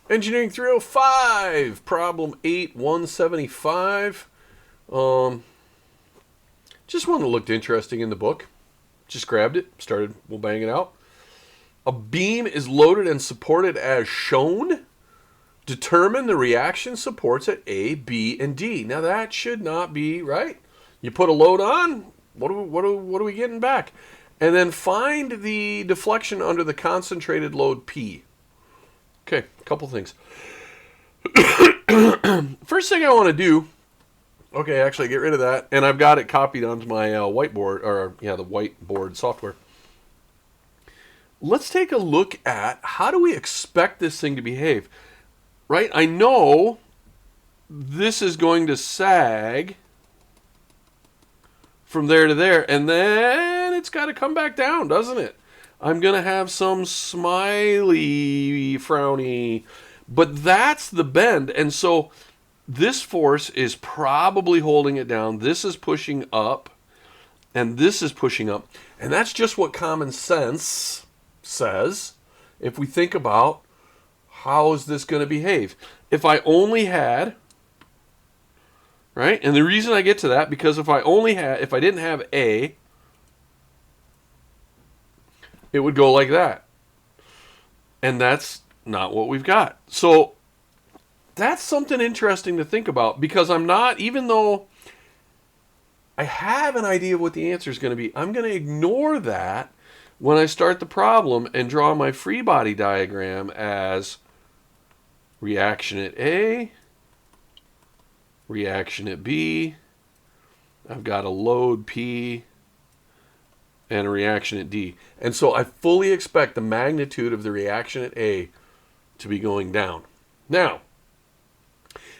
Engineering 305, problem 8, 175. Um, just one that looked interesting in the book. Just grabbed it, started, we'll bang it out. A beam is loaded and supported as shown. Determine the reaction supports at A, B, and D. Now that should not be right. You put a load on, what are we getting back? And then find the deflection under the concentrated load P. Okay, a couple things. First thing I want to do, okay, actually get rid of that, and I've got it copied onto my whiteboard, or the whiteboard software. Let's take a look at how do we expect this thing to behave, right? I know this is going to sag from there to there, and then it's got to come back down, doesn't it? I'm going to have some smiley, frowny, but that's the bend. And so this force is probably holding it down. This is pushing up, and this is pushing up. And that's just what common sense says if we think about how is this going to behave. If I only had, right? And the reason I get to that, because if I didn't have A, it would go like that. And that's not what we've got. So that's something interesting to think about, because I'm not, even though I have an idea of what the answer is going to be, I'm going to ignore that when I start the problem and draw my free body diagram as reaction at A, reaction at B, I've got a load P, and a reaction at D. And so I fully expect the magnitude of the reaction at A to be going down. Now,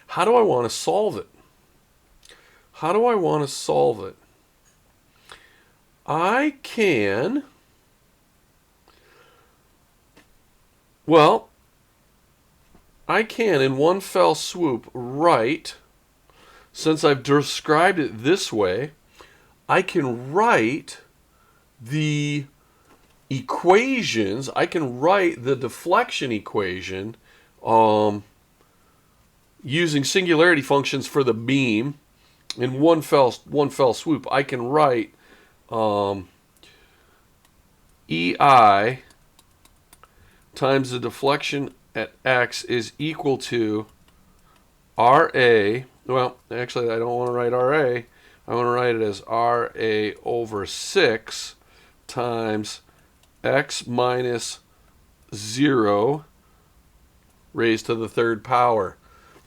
how do I want to solve it? How do I want to solve it? I can, in one fell swoop write, since I've described it this way, I can write the equations. I can write the deflection equation using singularity functions for the beam in one fell swoop. I can write EI times the deflection at X is equal to RA. Well, actually, I don't want to write RA. I want to write it as RA over 6 times X minus 0 raised to the third power.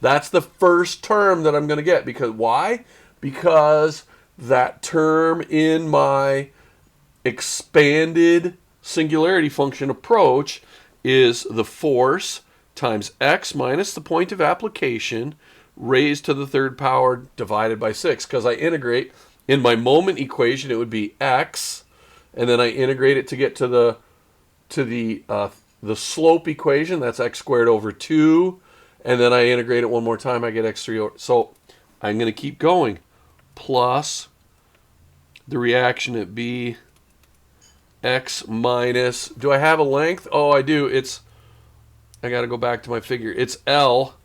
That's the first term that I'm going to get. Because why? Because that term in my expanded singularity function approach is the force times X minus the point of application raised to the third power divided by 6. Because I integrate, in my moment equation, it would be X, and then I integrate it to get to the slope equation. That's X squared over 2. And then I integrate it one more time, I get X3 over. So I'm going to keep going. Plus the reaction at B, X minus, do I have a length? Oh, I do. I got to go back to my figure. It's L,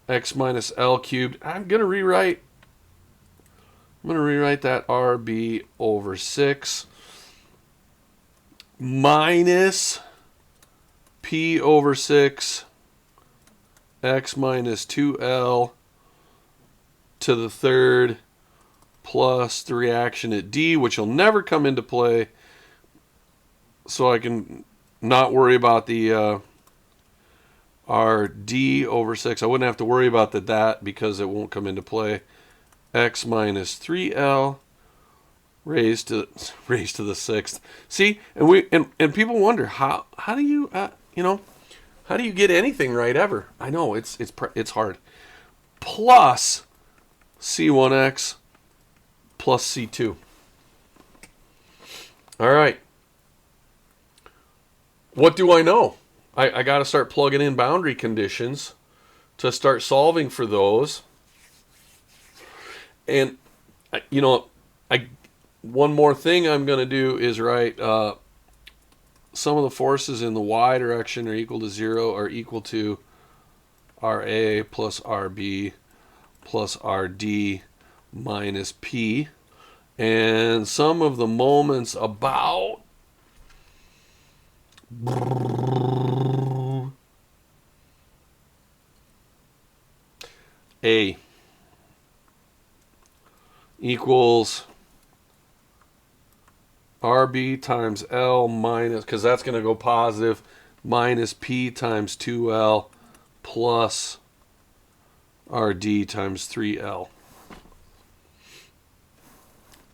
X minus L cubed. I'm going to rewrite that RB over 6 minus P over 6 X minus 2L to the third plus the reaction at D, which will never come into play, so I can not worry about the RD over 6. I wouldn't have to worry about that because it won't come into play. X minus 3L raised to the sixth. See, and people wonder how do you how do you get anything right ever? I know it's hard. Plus C1x plus C2. All right. What do I know? I got to start plugging in boundary conditions to start solving for those. And one more thing I'm going to do is write sum of the forces in the y direction are equal to 0 are equal to RA plus RB plus RD minus P. And some of the moments about A equals RB times L minus, because that's going to go positive, minus P times 2L plus RD times 3L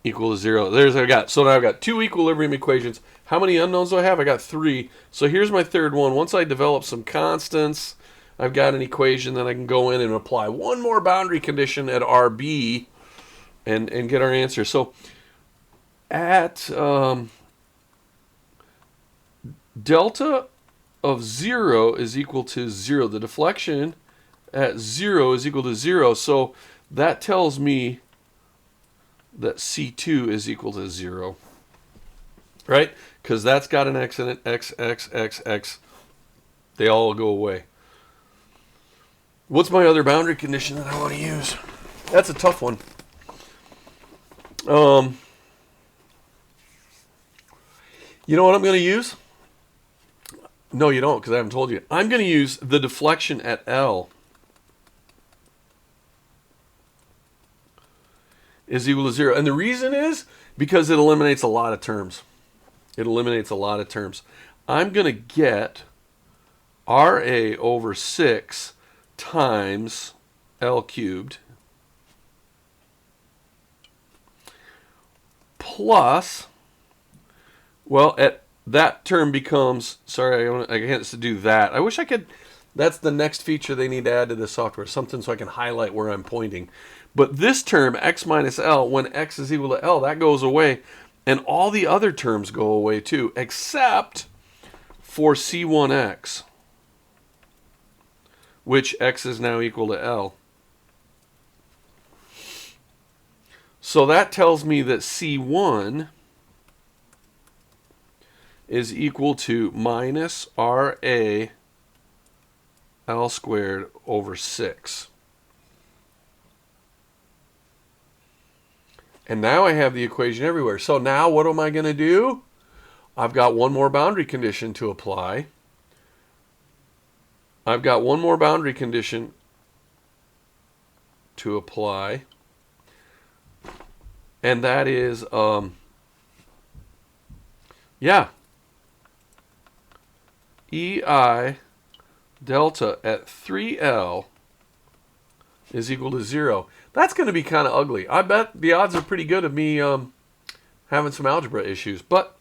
equal to 0. There's what I got. So now I've got two equilibrium equations. How many unknowns do I have? I got 3. So here's my third one. Once I develop some constants, I've got an equation that I can go in and apply one more boundary condition at RB and get our answer. So at delta of 0 is equal to 0. The deflection at 0 is equal to 0. So that tells me that C2 is equal to 0. Right? Because that's got an x in it. X, x, x, x. They all go away. What's my other boundary condition that I want to use? That's a tough one. You know what I'm going to use? No, you don't, because I haven't told you. I'm going to use the deflection at L is equal to 0. And the reason is because it eliminates a lot of terms. It eliminates a lot of terms. I'm going to get RA over 6 times L cubed plus, well, at that term becomes, sorry, I can't do that. I wish I could, that's the next feature they need to add to the software, something so I can highlight where I'm pointing. But this term, x minus L, when x is equal to L, that goes away. And all the other terms go away too, except for C1x, which x is now equal to L. So that tells me that C1 is equal to minus RA L squared over 6. And now I have the equation everywhere. So now what am I going to do? I've got one more boundary condition to apply. I've got one more boundary condition to apply. And that is, EI delta at 3L is equal to 0. That's going to be kind of ugly. I bet the odds are pretty good of me having some algebra issues, but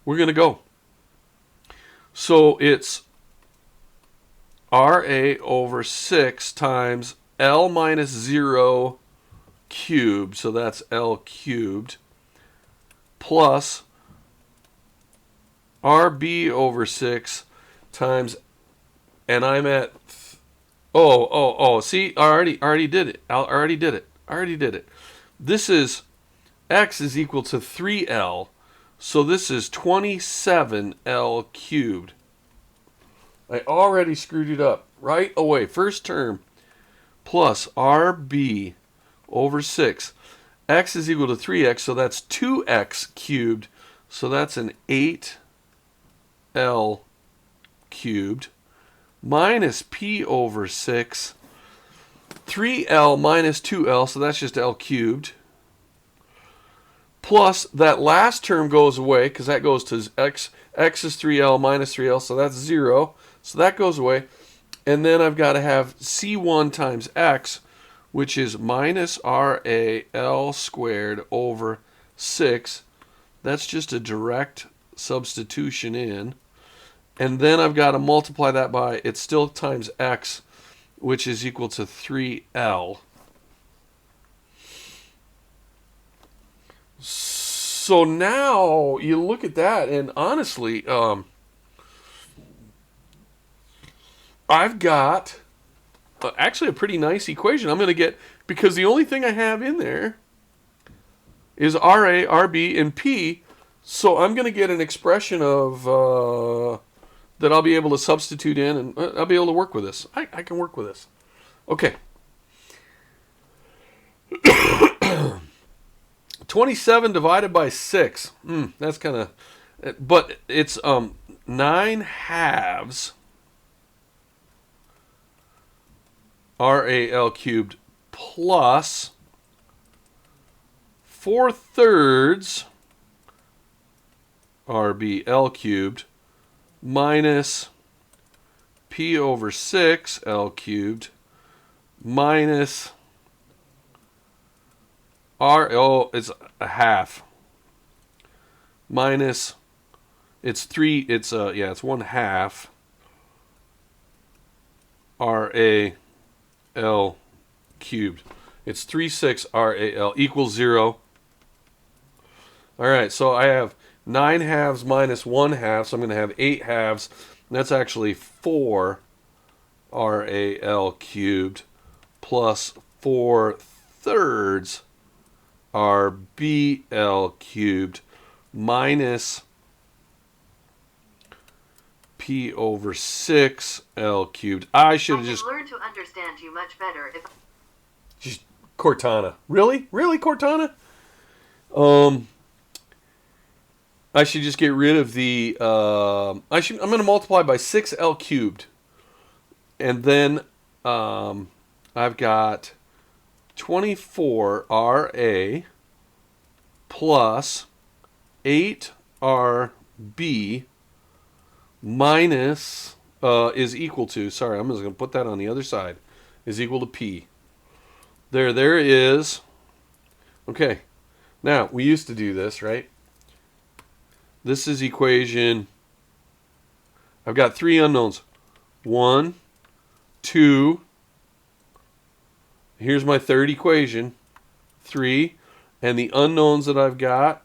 we're going to go. So it's RA over 6 times L minus 0 cubed, so that's L cubed, plus RB over 6 times, and I'm at, see, I already did it. This is, x is equal to 3L, so this is 27L cubed. I already screwed it up right away. First term plus RB over 6. X is equal to 3x, so that's 2x cubed. So that's an 8L cubed minus P over 6. 3L minus 2L, so that's just L cubed. Plus that last term goes away because that goes to x. X is 3L minus 3L, so that's 0. So that goes away. And then I've got to have C1 times x, which is minus RAL squared over 6. That's just a direct substitution in. And then I've got to multiply that by, it's still times x, which is equal to 3L. So now you look at that, and honestly, I've got actually a pretty nice equation. I'm going to get, because the only thing I have in there is RA, RB, and P. So I'm going to get an expression of that I'll be able to substitute in, and I'll be able to work with this. I can work with this. Okay. 27 divided by 6. That's kind of... But it's 9 halves RAL cubed plus 4 thirds RBL cubed minus P over 6 L cubed minus it's a half minus it's 1 half RAL cubed. It's 3/6 RAL equals 0. All right, so I have 9 halves minus 1 half, so I'm going to have 8 halves. And that's actually 4 RAL cubed plus 4 thirds RBL cubed minus P over 6 L cubed. I should have just learn to understand you much better if just Cortana. Really, Cortana? I should just get rid of the. I'm going to multiply by 6L cubed, and then I've got 24 RA plus 8 RB minus is equal to. Sorry, I'm just going to put that on the other side. Is equal to P. There is. Okay. Now, we used to do this, right? This is equation. I've got 3 unknowns. 1, 2. Here's my third equation. 3. And the unknowns that I've got.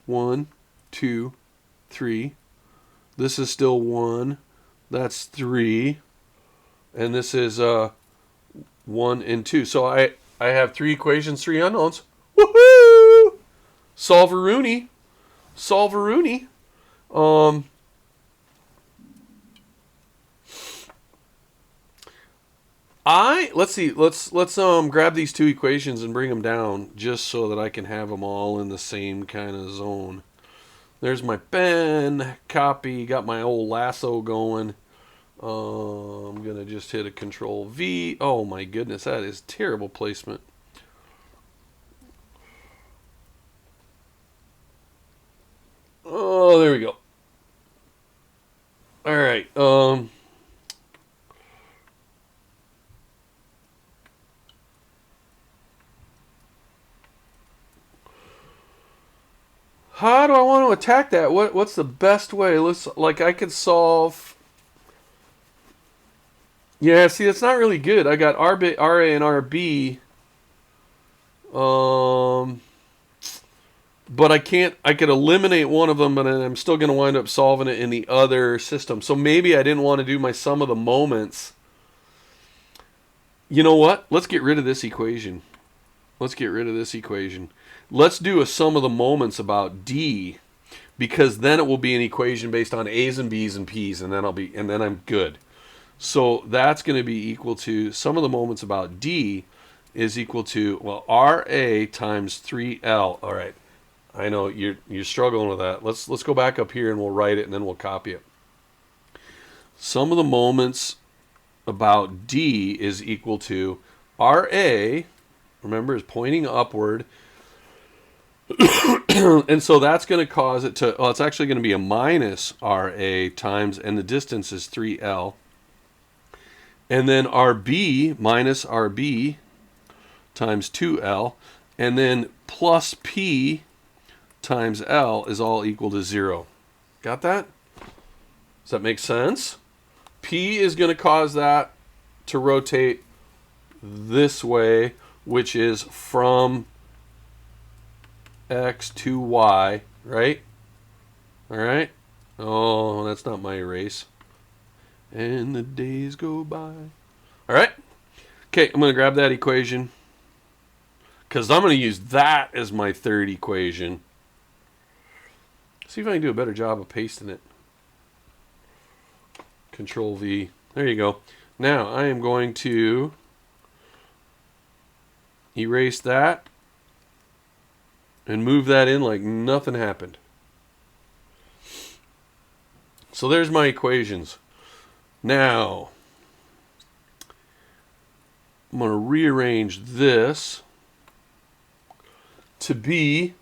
1, 2, 3. This is still 1. That's 3. And this is 1 and 2. So I have 3 equations, 3 unknowns. Woohoo! Solve-a-rooney. Solve-a-rooney. Let's see. Let's grab these 2 equations and bring them down just so that I can have them all in the same kind of zone. There's my pen, copy, got my old lasso going. I'm going to just hit a Control V. Oh my goodness, that is terrible placement. Oh, there we go. All right. How do I want to attack that? What's the best way? I could solve. Yeah, see, that's not really good. I got RA and RB. But I can't. I could eliminate one of them, but then I'm still going to wind up solving it in the other system. So maybe I didn't want to do my sum of the moments. You know what? Let's get rid of this equation. Let's do a sum of the moments about D, because then it will be an equation based on A's and B's and P's, and then I'm good. So that's going to be equal to sum of the moments about D is equal to, well, RA times 3L. All right. I know you're struggling with that. Let's go back up here and we'll write it and then we'll copy it. Sum of the moments about D is equal to RA, remember, is pointing upward. And so that's going to cause it to, well, it's actually going to be a minus RA times, and the distance is 3L. And then RB minus RB times 2L. And then plus P times L is all equal to 0. Got that? Does that make sense? P is going to cause that to rotate this way, which is from X to Y, right? All right? Oh, that's not my erase. And the days go by. All right? Okay, I'm going to grab that equation, because I'm going to use that as my third equation. See if I can do a better job of pasting it. Control V. There you go. Now I am going to erase that and move that in like nothing happened. So there's my equations. Now I'm going to rearrange this to be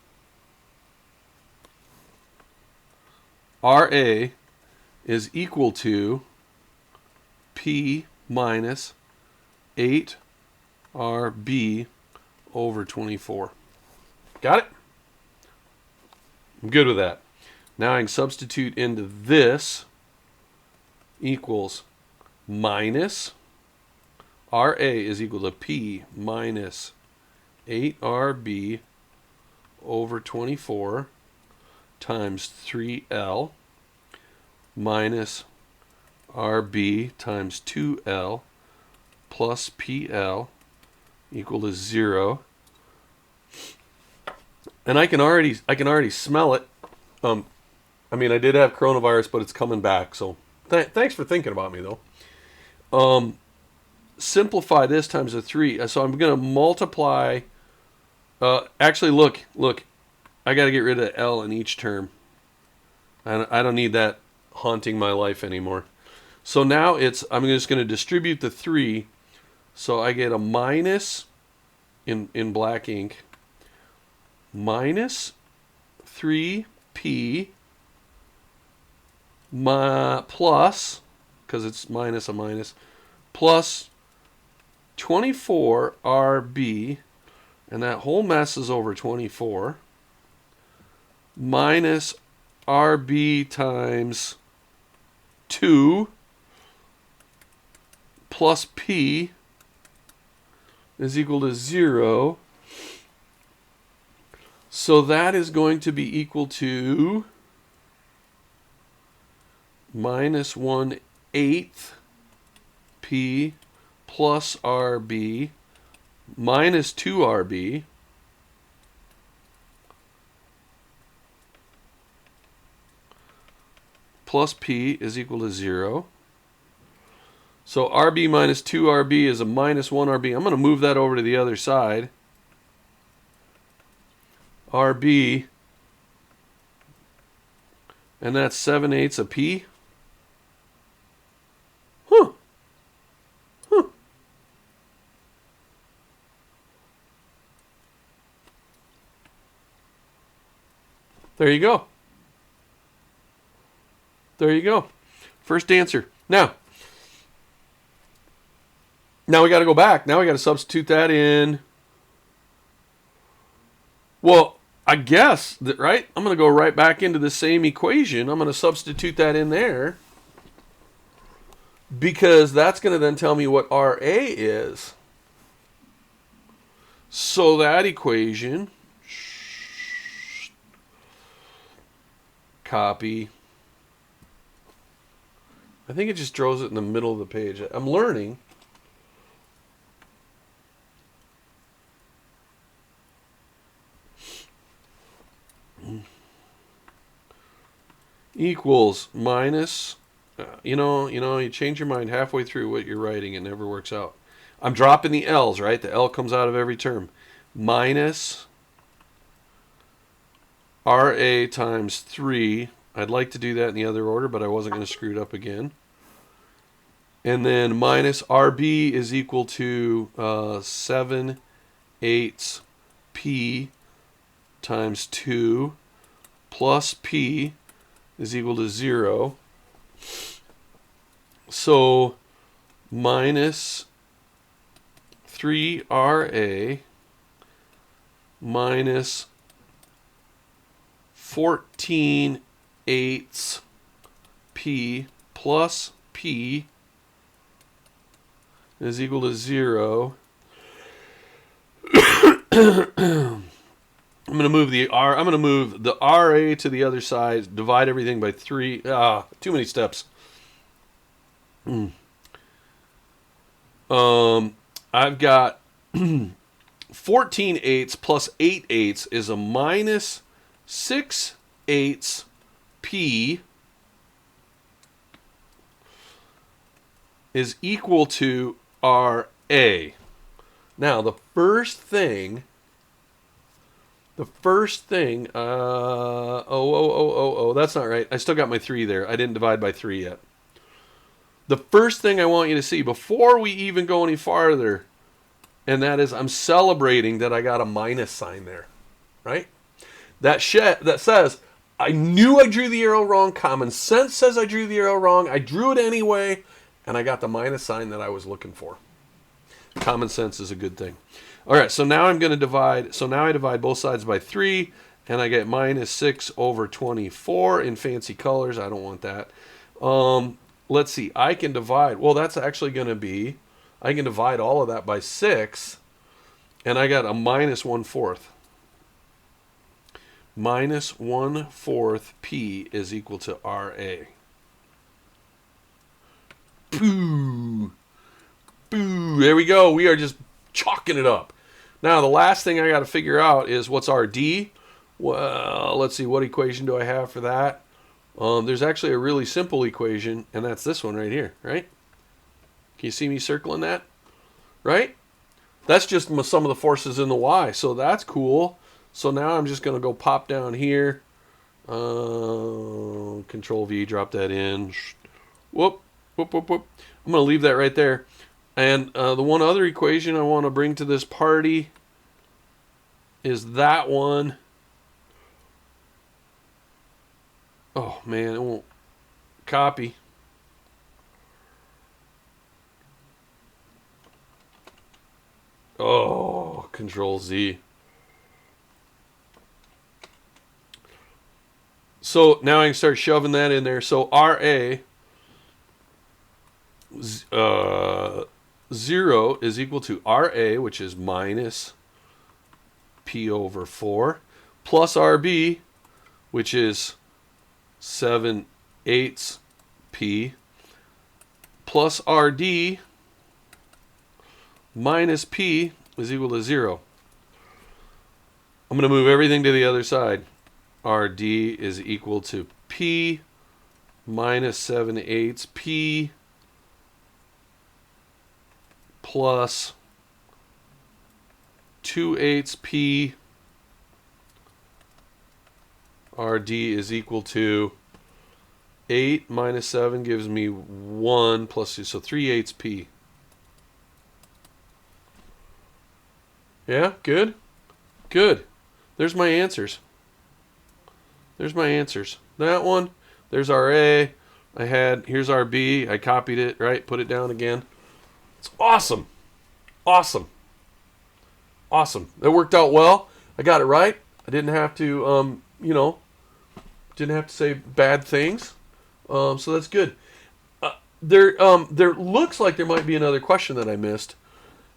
RA is equal to P minus 8RB over 24. Got it? I'm good with that. Now I can substitute into this equals minus RA is equal to P minus 8RB over 24 times 3L minus RB times 2L plus PL equal to 0. And I can already smell it. I mean, I did have coronavirus, but it's coming back. So thanks for thinking about me, though. Simplify this times a 3. So I'm going to multiply. Actually, look. I got to get rid of L in each term. I don't need that haunting my life anymore. So now I'm just going to distribute the 3. So I get a minus in black ink. Minus 3P plus, because it's minus a minus, plus 24RB, and that whole mess is over 24, minus RB times 2 plus P is equal to 0. So that is going to be equal to minus 1/8 P plus RB minus 2RB plus P is equal to 0. So RB minus 2RB is a minus 1RB. I'm going to move that over to the other side. RB, and that's 7/8 of P. Huh. There you go. First answer. Now we got to go back. Now we got to substitute that in. Well, I guess that, right? I'm going to go right back into the same equation. I'm going to substitute that in there because that's going to then tell me what RA is. So that equation, copy. I think it just throws it in the middle of the page. I'm learning. Equals minus, you change your mind halfway through what you're writing, it never works out. I'm dropping the L's, right? The L comes out of every term. Minus RA times 3. I'd like to do that in the other order, but I wasn't going to screw it up again. And then minus RB is equal to 7/8 P times 2 plus P is equal to 0. So minus 3RA minus 14/8 P plus P is equal to 0. I'm going to move the RA to the other side, divide everything by 3. Too many steps. I've got 14/8 plus 8/8 is a minus 6/8 P is equal to RA. Now, the first thing, that's not right. I still got my 3 there. I didn't divide by 3 yet. The first thing I want you to see, before we even go any farther, and that is I'm celebrating that I got a minus sign there, right? That says, I knew I drew the arrow wrong. Common sense says I drew the arrow wrong. I drew it anyway, and I got the minus sign that I was looking for. Common sense is a good thing. All right, so now I'm going to divide. So now I divide both sides by 3, and I get minus 6 over 24 in fancy colors. I don't want that. Let's see. I can divide. Well, that's actually going to be, I can divide all of that by 6, and I got a minus 1/4. Minus 1/4 P is equal to RA. Boo! Boo! There we go. We are just chalking it up. Now, the last thing I got to figure out is what's RD. Well, let's see. What equation do I have for that? There's actually a really simple equation, and that's this one right here, right? Can you see me circling that? Right? That's just some of the forces in the Y, so that's cool. So now I'm just going to go pop down here. Control V, drop that in. Whoop, whoop, whoop, whoop. I'm going to leave that right there. And the one other equation I want to bring to this party is that one. Oh, man, it won't copy. Oh, Control Z. So now I can start shoving that in there. So RA 0 is equal to RA, which is minus P over 4, plus RB, which is 7/8 P, plus RD minus P is equal to 0. I'm going to move everything to the other side. RD is equal to P minus 7/8 P plus 2/8 P. RD is equal to 8 minus 7 gives me 1 plus 2, so 3/8 P. Yeah, good? Good. There's my answers. There's my answers. That one, there's RA. Here's RB. I copied it, right? Put it down again. It's awesome. Awesome. Awesome. That worked out well. I got it right. I didn't have to, didn't have to say bad things. So that's good. There looks like there might be another question that I missed.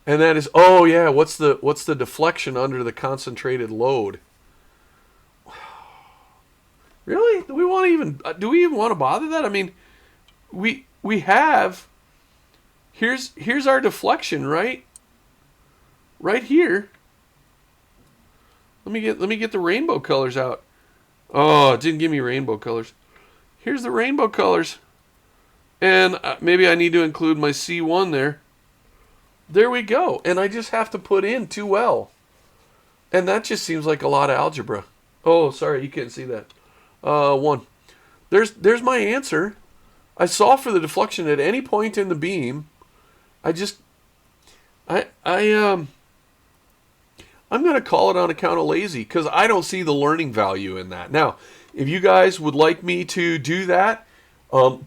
And that is, oh yeah, what's the deflection under the concentrated load? Really? Do we even want to bother that? I mean, we have, here's our deflection, right? Right here. Let me get the rainbow colors out. Oh, it didn't give me rainbow colors. Here's the rainbow colors. And maybe I need to include my C1 there. There we go. And I just have to put in 2L. And that just seems like a lot of algebra. Oh, sorry, you can't see that. 1. There's my answer. I solve for the deflection at any point in the beam. I'm going to call it on account of lazy because I don't see the learning value in that. Now, if you guys would like me to do that,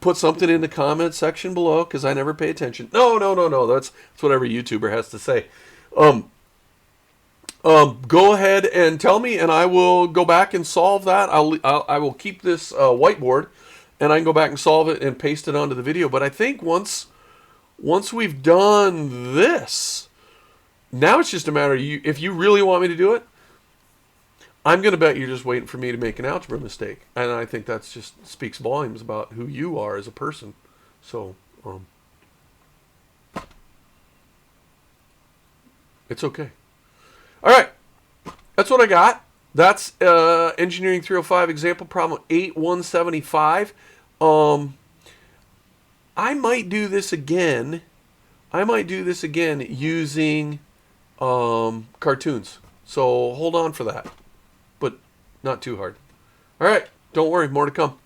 put something in the comments section below because I never pay attention. No. That's what every YouTuber has to say. Go ahead and tell me, and I will go back and solve that. I will keep this whiteboard, and I can go back and solve it and paste it onto the video. But I think once we've done this, now it's just a matter of if you really want me to do it, I'm going to bet you're just waiting for me to make an algebra mistake. And I think that's just speaks volumes about who you are as a person. So, it's okay. All right. That's what I got. That's Engineering 305 example problem 8175. I might do this again. Using cartoons. So hold on for that. But not too hard. All right. Don't worry. More to come.